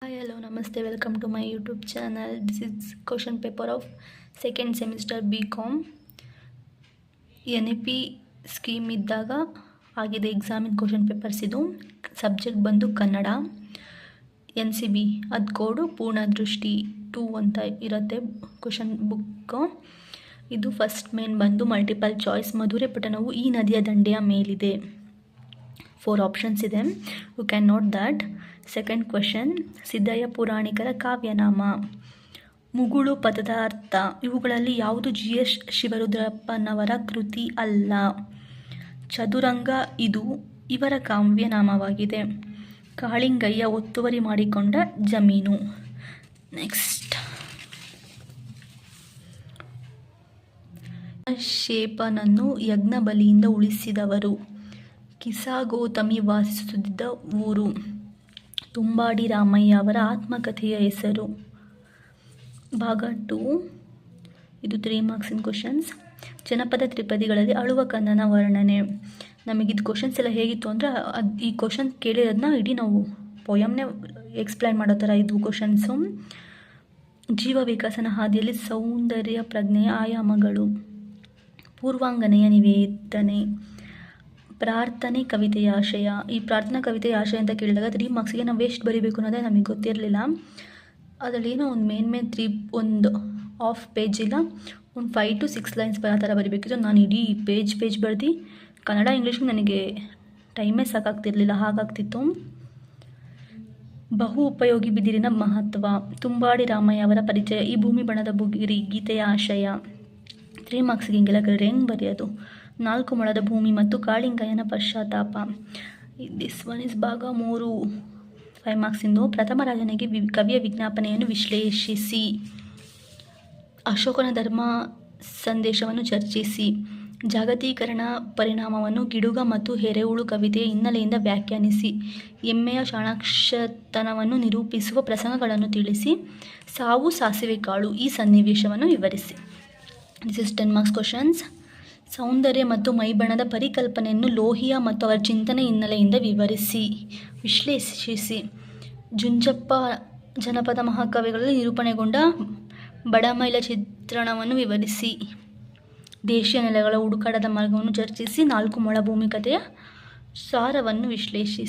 Hi, hello, namaste, welcome to my YouTube channel. This is question paper of second semester BCom. NEP scheme ಇದ್ದಾಗ ಆಗಿದೆ ಎಕ್ಸಾಮಿನ question papers. ಇದು subject ಬಂದು Kannada. NCB ಅದು code Purnadrishti 2 ಅಂತ ಇರುತ್ತೆ ಕ್ವಶನ್ ಬುಕ್ಕು. ಇದು ಫಸ್ಟ್ ಮೇನ್ ಬಂದು ಮಲ್ಟಿಪಲ್ ಚಾಯ್ಸ್. ಮಧುರೆ ಪಟ್ಟಣವು ಈ ನದಿಯ ದಂಡೆಯ ಮೇಲಿದೆ. 4 ಆಪ್ಷನ್ಸ್ ಇದೆ. You can note that. Second question, Siddayya ಪುರಾಣಿಕರ ಕಾವ್ಯನಾಮ. ಮುಗುಳು ಪದದ ಅರ್ಥ. ಇವುಗಳಲ್ಲಿ ಯಾವುದು GS ಶಿವರುದ್ರಪ್ಪನವರ ಕೃತಿ ಅಲ್ಲ. ಚದುರಂಗ ಇದು ಇವರ ಕಾವ್ಯನಾಮವಾಗಿದೆ. ಕಾಳಿಂಗಯ್ಯ ಒತ್ತುವರಿ ಮಾಡಿಕೊಂಡ ಜಮೀನು. ನೆಕ್ಸ್ಟ್, ಶೇಪನನ್ನು ಯಜ್ಞಬಲಿಯಿಂದ ಉಳಿಸಿದವರು. ಕಿಸಾಗೋತಮಿ ವಾಸಿಸುತ್ತಿದ್ದ ಊರು. ತುಂಬಾಡಿ ರಾಮಯ್ಯ ಅವರ ಆತ್ಮಕಥೆಯ ಹೆಸರು. ಭಾಗ 2, ಇದು 3 ಮಾರ್ಕ್ಸಿನ ಕ್ವಶನ್ಸ್. ಜನಪದ ತ್ರಿಪದಿಗಳಲ್ಲಿ ಅಳುವ ಕನ್ನನ ವರ್ಣನೆ. ನಮಗಿದು ಕ್ವಶನ್ಸ್ ಎಲ್ಲ ಹೇಗಿತ್ತು ಅಂದರೆ, ಈ ಕ್ವಶನ್ ಕೇಳಿರೋದನ್ನ ಇಡೀ ನಾವು ಪೊಯಮ್ನೇ ಎಕ್ಸ್ಪ್ಲೈನ್ ಮಾಡೋ ಥರ ಇದ್ವು ಕ್ವಶನ್ಸು. ಜೀವ ವಿಕಸನ ಹಾದಿಯಲ್ಲಿ ಸೌಂದರ್ಯ ಪ್ರಜ್ಞೆಯ ಆಯಾಮಗಳು. ಪೂರ್ವಾಂಗನೆಯ ನಿವೇದನೆ. ಪ್ರಾರ್ಥನೆ ಕವಿತೆಯ ಆಶಯ. ಈ ಪ್ರಾರ್ಥನಾ ಕವಿತೆಯ ಆಶಯ ಅಂತ ಕೇಳಿದಾಗ 3 ಮಾರ್ಕ್ಸಿಗೆ ನಾವು ಎಷ್ಟು ಬರೀಬೇಕು ಅನ್ನೋದೇ ನಮಗೆ ಗೊತ್ತಿರಲಿಲ್ಲ. ಅದರಲ್ಲಿ ಏನೋ ಒಂದು ಒಂದು ಹಾಫ್ ಪೇಜ್ ಇಲ್ಲ, ಒಂದು 5 to 6 ಲೈನ್ಸ್ ಆ ಥರ ಬರೀಬೇಕಿತ್ತು. ನಾನು ಇಡೀ ಪೇಜ್ ಬರೆದು ಕನ್ನಡ ಇಂಗ್ಲೀಷ್ಗೆ ನನಗೆ ಟೈಮೇ ಸಾಕಾಗ್ತಿರ್ಲಿಲ್ಲ, ಹಾಗಾಗ್ತಿತ್ತು. ಬಹು ಉಪಯೋಗಿ ಬಿದಿರಿನ ಮಹತ್ವ. ತುಂಬಾಡಿ ರಾಮಯ್ಯ ಅವರ ಪರಿಚಯ. ಈ ಭೂಮಿ ಬಣ್ಣದ ಬುಗಿರಿ ಗೀತೆಯ ಆಶಯ. 3 ಮಾರ್ಕ್ಸಿಗೆ ಹಿಂಗೆಲ್ಲ ಹೆಂಗೆ ಬರೆಯೋದು. 4 ಮೊಳದ ಭೂಮಿ ಮತ್ತು ಕಾಳಿಂಗಯ್ಯನ ಪಶ್ಚಾತ್ತಾಪ. ದಿಸ್ ಒನ್ ಇಸ್ ಭಾಗ 3, 5 ಮಾರ್ಕ್ಸಿಂದು. ಪ್ರಥಮ ರಾಜನಿಗೆ ಕವಿಯ ವಿಜ್ಞಾಪನೆಯನ್ನು ವಿಶ್ಲೇಷಿಸಿ. ಅಶೋಕನ ಧರ್ಮ ಸಂದೇಶವನ್ನು ಚರ್ಚಿಸಿ. ಜಾಗತೀಕರಣ ಪರಿಣಾಮವನ್ನು ಗಿಡುಗ ಮತ್ತು ಎರೆಹುಳು ಕವಿತೆಯ ಹಿನ್ನೆಲೆಯಿಂದ ವ್ಯಾಖ್ಯಾನಿಸಿ. ಎಮ್ಮೆಯ ಚಾಣಾಕ್ಷತನವನ್ನು ನಿರೂಪಿಸುವ ಪ್ರಸಂಗಗಳನ್ನು ತಿಳಿಸಿ. ಸಾವು ಸಾಸಿವೆ ಕಾಳು ಈ ಸನ್ನಿವೇಶವನ್ನು ವಿವರಿಸಿ. This is 10 marks questions. ಸೌಂದರ್ಯ ಮತ್ತು ಮೈಬಣ್ಣದ ಪರಿಕಲ್ಪನೆಯನ್ನು ಲೋಹಿಯಾ ಮತ್ತು ಅವರ ಚಿಂತನೆ ಹಿನ್ನೆಲೆಯಿಂದ ವಿಶ್ಲೇಷಿಸಿ. ಜುಂಜಪ್ಪ ಜನಪದ ಮಹಾಕಾವ್ಯಗಳಲ್ಲಿ ನಿರೂಪಣೆಗೊಂಡ ಬಡಮೈಲ ಚಿತ್ರಣವನ್ನು ವಿವರಿಸಿ. ದೇಶೀಯ ನೆಲೆಗಳ ಹುಡುಕಾಟದ ಮಾರ್ಗವನ್ನು ಚರ್ಚಿಸಿ. 4 ಮೊಳ ಭೂಮಿ ಕಥೆಯ ಸಾರವನ್ನು ವಿಶ್ಲೇಷಿಸಿ.